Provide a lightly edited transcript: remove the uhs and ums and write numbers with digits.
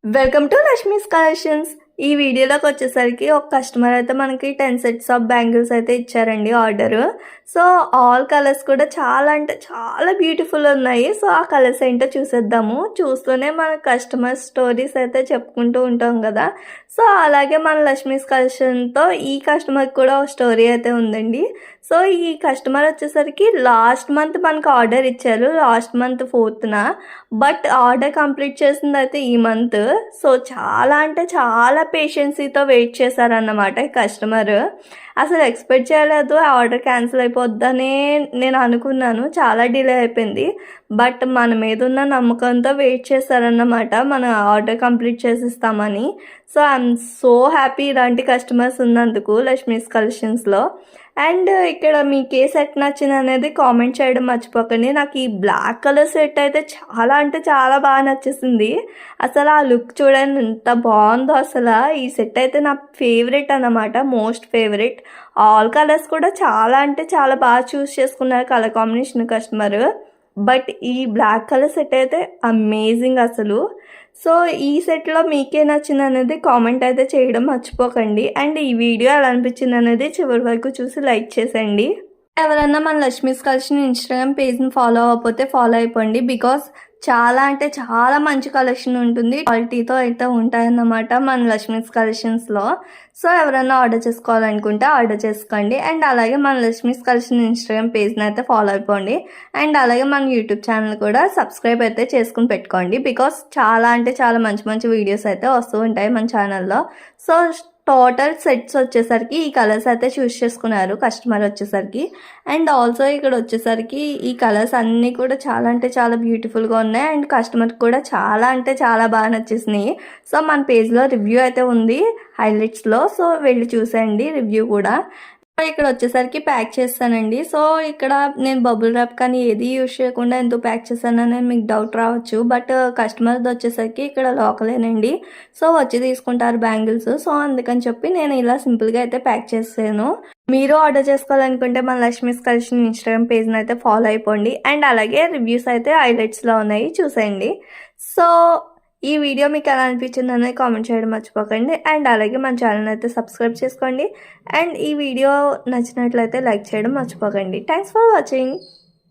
Welcome to Lakshmi's collections. ఈ వీడియోలోకి వచ్చేసరికి ఒక కస్టమర్ అయితే మనకి 10 సెట్స్ ఆఫ్ బ్యాంగిల్స్ అయితే ఇచ్చారండి ఆర్డర్. సో ఆల్ కలర్స్ కూడా చాలా అంటే చాలా బ్యూటిఫుల్ ఉన్నాయి. సో ఆ కలర్స్ ఏంటో చూసేద్దాము. చూస్తూనే మన కస్టమర్ స్టోరీస్ అయితే చెప్పుకుంటూ ఉంటాం కదా. సో అలాగే మన లక్ష్మీస్ కలెక్షన్తో ఈ కస్టమర్కి కూడా ఒక స్టోరీ అయితే ఉందండి. సో ఈ కస్టమర్ వచ్చేసరికి లాస్ట్ మంత్ మనకు ఆర్డర్ ఇచ్చారు, last month 4th. But order complete చేసింది అయితే ఈ మంత్. సో చాలా అంటే చాలా పేషెన్సీతో వెయిట్ చేశారన్నమాట ఈ కస్టమర్. అసలు ఎక్స్పెక్ట్ చేయలేదు ఆర్డర్ క్యాన్సిల్ అయిపోద్దని నేను అనుకున్నాను. చాలా డిలే అయిపోయింది. బట్ మన మీద ఉన్న నమ్మకంతో వెయిట్ చేశారన్నమాట మన ఆర్డర్ కంప్లీట్ చేసిస్తామని. సో ఐఎమ్ సో హ్యాపీ ఇలాంటి కస్టమర్స్ ఉన్నందుకు లక్ష్మీస్ కలెక్షన్స్లో. అండ్ ఇక్కడ మీకు ఏ సెట్ నచ్చింది అనేది కామెంట్ చేయడం మర్చిపోకండి. నాకు ఈ బ్లాక్ కలర్ సెట్ అయితే చాలా అంటే చాలా బాగా నచ్చేసింది. అసలు ఆ లుక్ చూడండి ఎంత బాగుందో. అసలు ఈ సెట్ అయితే నా ఫేవరెట్ అన్నమాట, మోస్ట్ ఫేవరెట్. ఆల్ కలర్స్ కూడా చాలా అంటే చాలా బాగా చూస్ చేసుకున్నారు కలర్ కాంబినేషన్ కస్టమర్. బట్ ఈ బ్లాక్ కలర్ సెట్ అయితే అమేజింగ్ అసలు. సో ఈ సెట్లో మీకే నచ్చింది అనేది కామెంట్ అయితే చేయడం మర్చిపోకండి. అండ్ ఈ వీడియో ఎలా అనిపించింది అనేది చివరి వరకు చూసి లైక్ చేసేయండి. ఎవరన్నా మన లక్ష్మీస్ కలెక్షన్ ఇన్స్టాగ్రామ్ పేజ్ని ఫాలో అవ్వకపోతే ఫాలో అయిపోండి. బికాస్ చాలా అంటే చాలా మంచి కలెక్షన్ ఉంటుంది, క్వాలిటీతో అయితే ఉంటాయన్నమాట మన లక్ష్మీస్ కలెక్షన్స్లో. సో ఎవరైనా ఆర్డర్ చేసుకోవాలనుకుంటే ఆర్డర్ చేసుకోండి. అండ్ అలాగే మన లక్ష్మీస్ కలెక్షన్ ఇన్స్టాగ్రామ్ పేజ్ని అయితే ఫాలో అయిపోండి. అండ్ అలాగే మన యూట్యూబ్ ఛానల్ కూడా సబ్స్క్రైబ్ అయితే చేసుకుని పెట్టుకోండి. బికాస్ చాలా అంటే చాలా మంచి మంచి వీడియోస్ అయితే వస్తూ ఉంటాయి మన ఛానల్లో. సో టోటల్ సెట్స్ వచ్చేసరికి ఈ కలర్స్ అయితే చూస్ చేసుకున్నారు కస్టమర్ వచ్చేసరికి. అండ్ ఆల్సో ఇక్కడ వచ్చేసరికి ఈ కలర్స్ అన్నీ కూడా చాలా అంటే చాలా బ్యూటిఫుల్గా ఉన్నాయి. అండ్ కస్టమర్కి కూడా చాలా అంటే చాలా బాగా నచ్చేసినాయి. సో మన పేజ్లో రివ్యూ అయితే ఉంది హైలైట్స్లో. సో వెళ్ళి చూసేయండి రివ్యూ కూడా. ఇక్కడ వచ్చేసరికి ప్యాక్ చేస్తానండి. సో ఇక్కడ నేను బబుల్ ర్యాప్ కానీ ఏది యూజ్ చేయకుండా ఎందుకు ప్యాక్ చేశానని మీకు డౌట్ రావచ్చు. బట్ కస్టమర్ది వచ్చేసరికి ఇక్కడ లోకలేనండి. సో వచ్చి తీసుకుంటారు బ్యాంగిల్స్. సో అందుకని చెప్పి నేను ఇలా సింపుల్గా అయితే ప్యాక్ చేసాను. మీరు ఆర్డర్ చేసుకోవాలనుకుంటే మన లక్ష్మీస్ కలెక్షన్ ఇన్స్టాగ్రామ్ పేజ్ని అయితే ఫాలో అయిపోండి. అండ్ అలాగే రివ్యూస్ అయితే హైలైట్స్లో ఉన్నాయి, చూసేయండి. సో ఈ వీడియో మీకు ఎలా అనిపించింది అనేది కామెంట్ చేయడం మర్చిపోకండి. అండ్ అలాగే మన ఛానల్ అయితే సబ్స్క్రైబ్ చేసుకోండి. అండ్ ఈ వీడియో నచ్చినట్లయితే లైక్ చేయడం మర్చిపోకండి. Thanks for watching.